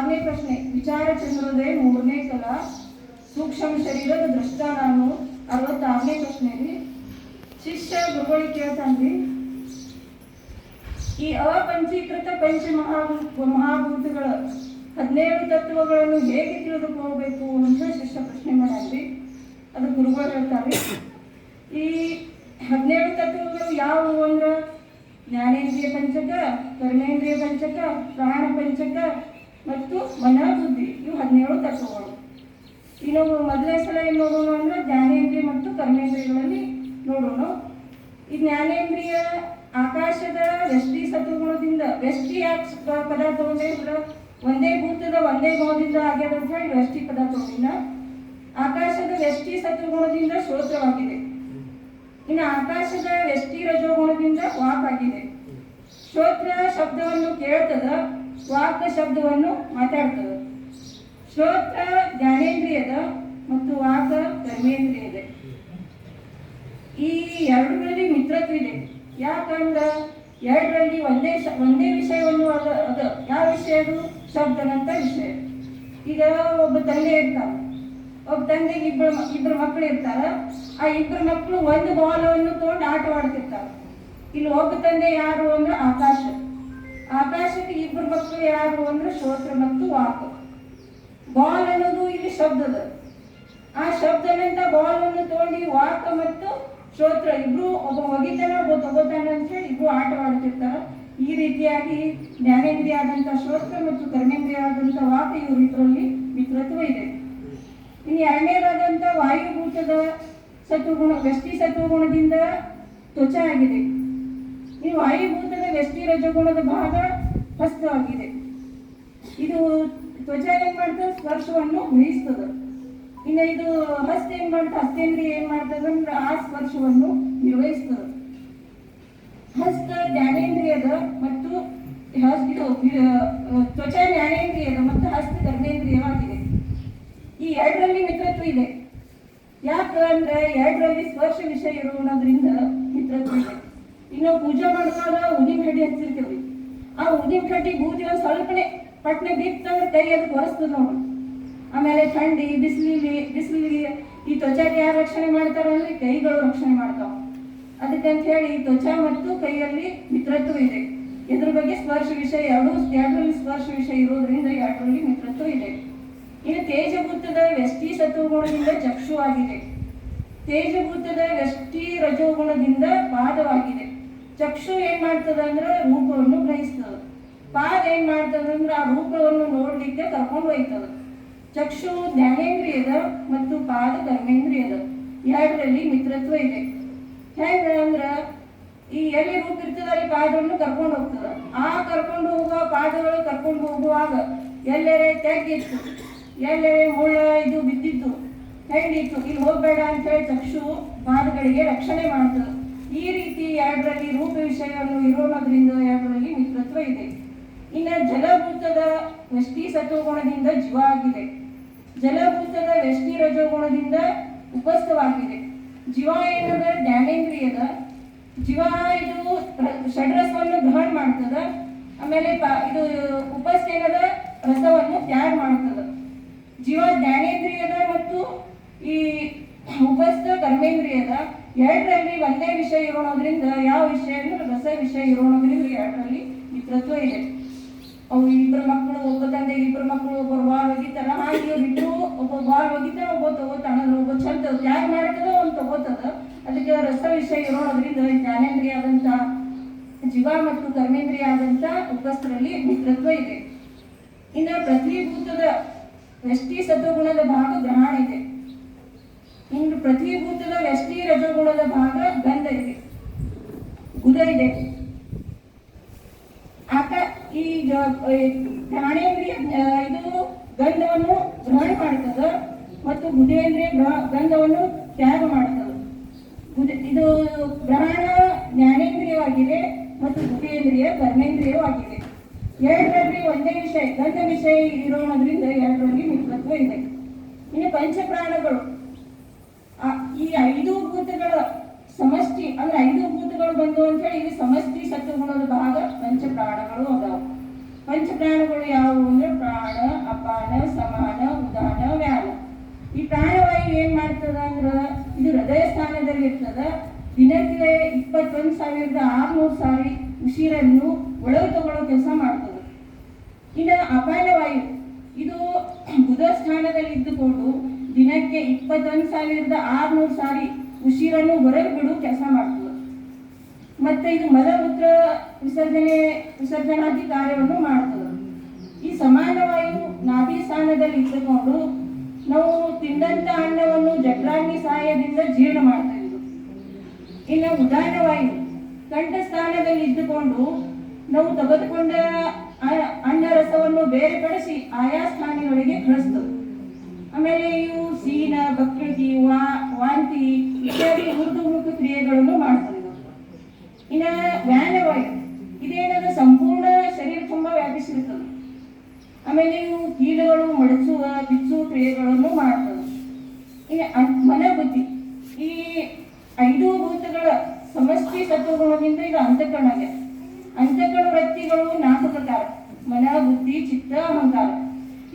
6ನೇ ಪ್ರಶ್ನೆ, ವಿಚಾರ ಚಂದ್ರೋದಯ 3ನೇ ಕಲ, ಸೂಕ್ಷ್ಮ ಶರೀರದ ದೃಷ್ಟ ನಾನು. 66ನೇ ಪ್ರಶ್ನೆಯಲ್ಲಿ ಶಿಷ್ಯ ಗುರುಗಳಿಗೆ ಕೇಳ್ತಾನ್ರಿ, ಈ ಅಪಂಚೀಕೃತ ಮಹಾಭೂತಗಳ 17 ತತ್ವಗಳನ್ನು ಹೇಗೆ ತಿಳಿದುಕೋಬೇಕು ಅಂತ ಶಿಷ್ಯ ಪ್ರಶ್ನೆ ಮಾಡ್ರಿ. ಅದು ಗುರುಗಳು ಹೇಳ್ತಾರೆ. ಈ 17 ತತ್ವಗಳು ಯಾವುವು ಅಂದ್ರೆ ಜ್ಞಾನೇಂದ್ರಿಯ ಪಂಚಕ, ಕರ್ಮೇಂದ್ರಿಯ ಪಂಚಕ, ಪ್ರಾಣ ಪಂಚಕ ಮತ್ತು ಮನ ಬುದ್ಧಿ, ಇವು 17 ತತ್ವಗಳು. ಇನ್ನು ಮೊದಲನೇ ಸಲ ಏನು ನೋಡೋಣ ಅಂದ್ರೆ ಜ್ಞಾನೇಂದ್ರಿಯ ಮತ್ತು ಕರ್ಮೇಂದ್ರಿಯಗಳಲ್ಲಿ ನೋಡೋಣ. ಈ ಜ್ಞಾನೇಂದ್ರಿಯ ಆಕಾಶದ ವ್ಯಷ್ಟಿ ಸತ್ವಗುಣದಿಂದ, ವ್ಯಷ್ಟಿ ಪದ ತಗೊಂಡೆ ಒಂದೇ ಭೂತದ ಒಂದೇ ಗುಣದಿಂದ ಆಗ್ಯದ ಅಂತ ಹೇಳಿ ವ್ಯಷ್ಟಿ ಪದ ತಗೊಂಡಿನ. ಆಕಾಶದ ವ್ಯಷ್ಟಿ ಸತ್ವಗುಣದಿಂದ ಶ್ರೋತ್ರವಾಗಿದೆ. ಇನ್ನು ಆಕಾಶದ ವ್ಯಷ್ಟಿ ರಜೋಗುಣದಿಂದ ವಾಕ್ ಆಗಿದೆ. ಶ್ರೋತ್ರ ಶಬ್ದವನ್ನು ಕೇಳ್ತದ, ವಾಕ್ ಶಬ್ದವನ್ನು ಮಾತಾಡ್ತದ. ಶ್ರೋತ್ರ ಜ್ಞಾನೇಂದ್ರಿಯದ ಮತ್ತು ವಾಕ್ ಕರ್ಮೇಂದ್ರಿಯದ. ಈ ಎರಡರಲ್ಲಿ ಮಿತ್ರತ್ವ ಇದೆ. ಯಾಕಂದ್ರೆ ಎರಡರಲ್ಲಿ ಒಂದೇ ವಿಷಯವನ್ನು ಅದ ಯಾವ ವಿಷಯ? ಅದು ಶಬ್ದನಂತ ವಿಷಯ. ಈಗ ಒಬ್ಬ ತಂದೆ ಇರ್ತಾರ, ಒಬ್ಬ ತಂದೆಗೆ ಇಬ್ಬರು ಮಕ್ಕಳು ಇರ್ತಾರ. ಆ ಇಬ್ಬರು ಮಕ್ಕಳು ಒಂದು ಬಾಲವನ್ನು ತಗೊಂಡು ಆಟವಾಡ್ತಿರ್ತಾರ. ಇಲ್ಲಿ ಒಬ್ಬ ತಂದೆ ಯಾರು ಅಂದ್ರೆ ಆಕಾಶ. ಆಕಾಶಕ್ಕೆ ಇಬ್ಬರು ಮಕ್ಕಳು ಯಾರು ಅಂದ್ರೆ ಶ್ರೋತ್ರ ಮತ್ತು ವಾಕ್. ಬಾಲ್ ಅನ್ನೋದು ಇಲ್ಲಿ ಶಬ್ದದ. ಆ ಶಬ್ದನಂತ ಬಾಲ್ ಅನ್ನು ತಗೊಂಡು ವಾಕ್ ಮತ್ತು ಶ್ರೋತ್ರ ಇಬ್ರು, ಒಬ್ಬ ಒಗಿತಾನ ಒಬ್ಬ ತಗೋತಾನ ಅಂತ ಹೇಳಿ ಇಬ್ರು ಆಟವಾಡ್ತಿರ್ತಾರ. ಈ ರೀತಿಯಾಗಿ ಜ್ಞಾನೇಂದ್ರಿಯ ಆದಂಥ ಶ್ರೋತ್ರ ಮತ್ತು ಕರ್ಮೇಂದ್ರಿಯ ಆದಂಥ ವಾಕ್ ಇವರಿಬ್ಬರಲ್ಲಿ ಮಿತ್ರತ್ವ ಇದೆ. ಇನ್ನು ಎರಡನೇದಾದಂಥ ವಾಯುಭೂತದ ಸತ್ವಗುಣ, ವ್ಯಷ್ಟಿ ಸತ್ವಗುಣದಿಂದ ತ್ವಚ ಆಗಿದೆ. ಈ ವಾಯುಭೂತದ ವ್ಯಷ್ಟಿ ರಜಗುಣದ ಭಾಗ ಹಸ್ತವಾಗಿದೆ. ಇದು ತ್ವಚ ಏನ್ ಮಾಡ್ತದೆ? ಸ್ಪರ್ಶವನ್ನು ಗ್ರಹಿಸ್ತದ. ಇನ್ನು ಇದು ಹಸ್ತ ಏನ್ ಮಾಡ್ತದೆ? ಹಸ್ತೇಂದ್ರಿಯ ಏನ್ ಮಾಡ್ತದೆ ಅಂದ್ರೆ ಆ ಸ್ಪರ್ಶವನ್ನು ನಿರ್ವಹಿಸ್ತದೆ. ಹಸ್ತ ಜ್ಞಾನೇಂದ್ರಿಯದ ಮತ್ತು ತ್ವಚ ಜ್ಞಾನೇಂದ್ರಿಯದ ಮತ್ತು ಹಸ್ತ ಕರ್ಮೇಂದ್ರಿಯವಾಗಿದೆ. ಈ ಎರಡರಲ್ಲಿ ಮಿತ್ರತ್ವ ಇದೆ. ಯಾಕಂದ್ರೆ ಎರಡರಲ್ಲಿ ಸ್ಪರ್ಶ ವಿಷಯ ಇರೋದ್ರಿಂದ ಮಿತ್ರತ್ವ ಇದೆ. ಇನ್ನು ಪೂಜೆ ಮಾಡುವಾಗ ಉದಿನ ಕಡ್ಡಿ ಹಚ್ಚಿರ್ತೇವ್ರಿ. ಆ ಉದಿನ ಕಡ್ಡಿ ಬೂದಿ ಒಂದು ಸ್ವಲ್ಪನೆ ಪಟ್ನೆ ಬಿತ್ತಂದ್ರೆ ಕೈ ಅದಕ್ಕೆ ಒರೆಸ್ತದ ನೋಡಿ. ಆಮೇಲೆ ಥಂಡಿ ಬಿಸಿಲಿಗೆ ಈ ತ್ವಚಾಗೆ ಯಾರು ರಕ್ಷಣೆ ಮಾಡ್ತಾರ ಅಂದ್ರೆ ಕೈಗಳು ರಕ್ಷಣೆ ಮಾಡ್ತಾವ. ಅದಕ್ಕಂತ ಹೇಳಿ ತ್ವಚ ಮತ್ತು ಕೈಯಲ್ಲಿ ಮಿತ್ರತ್ವ ಇದೆ. ಇದ್ರ ಬಗ್ಗೆ ಸ್ಪರ್ಶ ವಿಷಯ ಎರಡರಲ್ಲಿ ಸ್ಪರ್ಶ ವಿಷಯ ಇರೋದ್ರಿಂದ ಎರಡರಲ್ಲಿ ಮಿತ್ರತ್ವ ಇದೆ. ಇನ್ನು ತೇಜಭೂತದ ವ್ಯಷ್ಟಿ ಸತ್ವಗುಣದಿಂದ ಚಕ್ಷು ಆಗಿದೆ. ತೇಜಭೂತದ ವ್ಯಷ್ಟಿ ರಜೋಗುಣದಿಂದ ಪಾದವಾಗಿದೆ. ಚಕ್ಷು ಏನ್ ಮಾಡ್ತದ ಅಂದ್ರೆ ರೂಪವನ್ನು ಗ್ರಹಿಸ್ತದ. ಪಾದ ಏನ್ ಮಾಡ್ತದ ಅಂದ್ರೆ ಆ ರೂಪವನ್ನು ನೋಡ್ಲಿಕ್ಕೆ ಕರ್ಕೊಂಡು ಒಯ್ತದ. ಚಕ್ಷು ಜ್ಞಾನೇಂದ್ರಿಯದ ಮತ್ತು ಪಾದ ಕರ್ಮೇಂದ್ರಿಯದ. ಎರಡರಲ್ಲಿ ಮಿತ್ರತ್ವ ಇದೆ. ಹೇಗೆ ಅಂದ್ರ ಈ ಎಲ್ಲಿ ರೂಪ ಇರ್ತದ ಅಲ್ಲಿ ಪಾದವನ್ನು ಕರ್ಕೊಂಡು ಹೋಗ್ತದ. ಆ ಕರ್ಕೊಂಡು ಹೋಗುವ ಪಾದಗಳು ಕರ್ಕೊಂಡು ಹೋಗುವಾಗ ಎಲ್ಲರೇ ತೆಗ್ಗಿತ್ತು, ಎಲ್ಲರೇ ಮುಳ್ಳ ಇದು ಬಿದ್ದಿತ್ತು, ಹೆಂಡಿತ್ತು, ಇಲ್ಲಿ ಹೋಗ್ಬೇಡ ಅಂತ ಹೇಳಿ ಚಕ್ಷು ಪಾದಗಳಿಗೆ ರಕ್ಷಣೆ ಮಾಡ್ತದೆ. ಈ ರೀತಿ ಎರಡರಲ್ಲಿ ರೂಪ ವಿಷಯವನ್ನು ಇರೋದ್ರಿಂದ ಎರಡರಲ್ಲಿ ಮಿತ್ರತ್ವ ಇದೆ. ಇನ್ನು ಜಲಭೂತದ ವ್ಯಷ್ಟಿ ಸತ್ವಗುಣದಿಂದ ಜೀವ ಆಗಿದೆ. ಜಲಭೂತದ ವ್ಯಷ್ಟಿ ರಜೋಗುಣದಿಂದ ಉಪಸ್ಥವಾಗಿದೆ. ಜೀವ ಏನದ? ಜ್ಞಾನೇಂದ್ರಿಯದ. ಜೀವ ಇದು ಷಡ್ರಸವನ್ನು ಗ್ರಹಣ ಮಾಡ್ತದ. ಆಮೇಲೆ ಇದು ಉಪಸ್ಥ ಏನದ? ರಸವನ್ನು ತ್ಯಾಗ ಮಾಡ್ತದ. ಜೀವ ಜ್ಞಾನೇಂದ್ರಿಯದ ಮತ್ತು ಈ ಉಪಸ್ಥ ಕರ್ಮೇಂದ್ರಿಯದ. ಎರಡರಲ್ಲಿ ಒಂದೇ ವಿಷಯ ಇರೋದ್ರಿಂದ ಯಾವ ವಿಷಯ ಅಂದ್ರೆ ರಸ ವಿಷಯ ಇರೋದ್ರಿಂದ ಎರಡರಲ್ಲಿ ಮಿತ್ರತ್ವ ಇದೆ. ಅವು ಇಬ್ಬರು ಮಕ್ಕಳು, ಒಬ್ಬ ತಂದೆ ಇಬ್ಬರು ಮಕ್ಕಳು, ಒಬ್ಬರು ಬಾಲ್ ಒಗಿತಾರ. ಹಾಗೆ ಬಿಟ್ಟು ಒಬ್ಬ ಬಾಲ್ ಒಗಿತಾರ, ಒಬ್ಬ ತಗೋತಾನ. ಒಬ್ಬ ಚಂದ ತ್ಯಾಗ ಮಾಡ್ತದ, ಒಂದು ತಗೋತದ. ಅದಕ್ಕೆ ರಸ ವಿಷಯ ಇರೋದ್ರಿಂದ ಜ್ಞಾನೇಂದ್ರಿಯ ಆದಂತ ಜೀವ ಮತ್ತು ಕರ್ಮೇಂದ್ರಿಯ ಆದಂತ ಉಪಸ್ಥರಲ್ಲಿ ಮಿತ್ರತ್ವ ಇದೆ. ಇನ್ನು ಪ್ರತಿಭೂತದ ವ್ಯಷ್ಟಿ ಸತ್ವಗುಣದ ಭಾಗ ಗ್ರಹಣ ಇದೆ. ಇನ್ನು ಪ್ರತಿಭೂತದ ವ್ಯಷ್ಟಿ ರಜೋಗುಣದ ಭಾಗ ಗಂಧ ಇದೆ, ಗುದ ಇದೆ. ಈ ಜ್ಞಾನೇಂದ್ರಿಯ ಇದು ಗಂಧವನ್ನು ಗ್ರಹಣ ಮಾಡ್ತದ ಮತ್ತು ಗುದೇಂದ್ರಿಯ ಗಂಧವನ್ನು ತ್ಯಾಗ ಮಾಡ್ತದ. ಇದು ಗ್ರಹಣ ಜ್ಞಾನೇಂದ್ರಿಯವಾಗಿದೆ ಮತ್ತು ಗುದೇಂದ್ರಿಯ ಕರ್ಮೇಂದ್ರಿಯವಾಗಿದೆ. ಎರಡರಲ್ಲಿ ಒಂದೇ ವಿಷಯ ಗಂಧ ವಿಷಯ ಇರೋದ್ರಿಂದ ಎರಡರಲ್ಲಿ ಮಿತ್ರತ್ವ ಇದೆ. ಇನ್ನು ಪಂಚಪ್ರಾಣಗಳು, ಈ 5 ಭೂತಗಳ ಸಮಷ್ಟಿ ಅಂದ್ರೆ 5 ಭೂತಗಳು ಬಂದು ಅಂತ ಹೇಳಿ ಇಲ್ಲಿ ಸಮಷ್ಟಿ ಸತ್ವಗುಣದ ಭಾಗ ಪಂಚಪ್ರಾಣಗಳು ಅದಾವ. ಪಂಚಪ್ರಾಣಗಳು ಯಾವುವು ಅಂದ್ರೆ ಪ್ರಾಣ, ಇದು ಹೃದಯ ಸ್ಥಾನದಲ್ಲಿ ಇರ್ತದ. ದಿನಕ್ಕೆ 21,600 ಸಾರಿ ಉಸಿರನ್ನು ಒಳಗೆ ತಗೊಳ್ಳೋ ಕೆಲಸ ಮಾಡ್ತದೆ. ಇನ್ನು ಅಪಾಯನ ವಾಯು, ಇದು ಬುಧ ಸ್ಥಾನದಲ್ಲಿ ಇದ್ದುಕೊಂಡು ದಿನಕ್ಕೆ 21,600 ಸಾರಿ ಉಸಿರನ್ನು ಹೊರಗೆ ಬಿಡು ಕೆಲಸ ಮಾಡ್ತದೆ. ಮತ್ತೆ ಇದು ಮಲಮೂತ್ರ ವಿಸರ್ಜನಾದಿ ಕಾರ್ಯವನ್ನು ಮಾಡ್ತದೆ. ಈ ಸಮಾನ ವಾಯು ನಾಭಿ ಸ್ಥಾನದಲ್ಲಿ ಇದ್ದುಕೊಂಡು ನಾವು ತಿಂದಂತ ಅನ್ನವನ್ನು ಜಠರಾಗ್ನಿ ಸಹಾಯದಿಂದ ಜೀರ್ಣ ಮಾಡ್ತಾ ಇದ್ರು. ಇನ್ನು ಉದಾನ ವಾಯು ಕಂಠ ಸ್ಥಾನದಲ್ಲಿ ಇದ್ದುಕೊಂಡು ನಾವು ತೆಗೆದುಕೊಂಡ ಅನ್ನ ರಸವನ್ನು ಬೇರ್ಪಡಿಸಿ ಆಯಾ ಸ್ಥಾನಗಳಿಗೆ ಕಳಿಸ್ತದೆ. ಆಮೇಲೆ ಇವು ಸೀನ, ಬಕ್ರತಿ, ವಾಂತಿ ಇತ್ಯಾದಿ ಊರ್ಧ್ವಮುಖ ಕ್ರಿಯೆಗಳನ್ನು ಮಾಡ್ತದೆ. ಇನ್ನು ವ್ಯಾನವಾಯು ಇದೇನದ ಸಂಪೂರ್ಣ ಶರೀರ ತುಂಬ ವ್ಯಾಪಿಸಿರುತ್ತದೆ. ಆಮೇಲೆ ಇವು ಕೀಲುಗಳು ಮಡಚುವ, ಬಿಚ್ಚುವ ಕ್ರಿಯೆಗಳನ್ನು ಮಾಡ್ತದೆ. ಇನ್ನು ಮನೋಬುದ್ಧಿ, ಈ 5 ಭೂತಗಳ ಸಮಷ್ಟಿ ಸತ್ವಗುಣದಿಂದ ಇದು ಅಂತಃಕರಣ ಆಗಿದೆ. ಅಂತಃಕರಣ ವೃತ್ತಿಗಳು 4 ಪ್ರಕಾರ: ಮನ, ಬುದ್ಧಿ, ಚಿತ್ತ, ಅಹಂಕಾರ.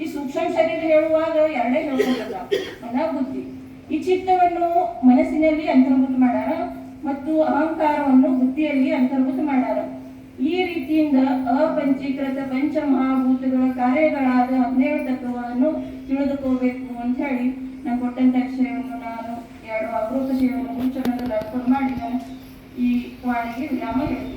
ಈ ಸೂಕ್ಷ್ಮ ಶರೀರ ಹೇಳುವಾಗ 2 ಹೇಳ್ಕೊಳ್ತದ, ಮನ, ಬುದ್ಧಿ. ಈ ಚಿತ್ತವನ್ನು ಮನಸ್ಸಿನಲ್ಲಿ ಅಂತರ್ಭೂತ ಮಾಡ್ಯಾರ ಮತ್ತು ಅಹಂಕಾರವನ್ನು ಬುದ್ಧಿಯಲ್ಲಿ ಅಂತರ್ಭೂತ ಮಾಡ್ಯಾರ. ಈ ರೀತಿಯಿಂದ ಅಪಂಚೀಕೃತ ಪಂಚಮಹಾಭೂತಗಳ ಕಾರ್ಯಗಳಾದ 17 ತತ್ವಗಳನ್ನು ತಿಳಿದುಕೋಬೇಕು ಅಂತ ಹೇಳಿ ನಾನು ಕೊಟ್ಟಂತ ವಿಷಯವನ್ನು ನಾನು 2 ಅಪರೂಪ ವಿಷಯವನ್ನು ಮುಂಚೆನಲ್ಲಿ ಅರ್ಪಣೆ ಮಾಡಿ ಈ ವಾಣಿಗೆ ವಿರಾಮ ಹೇಳ್ತೀನಿ.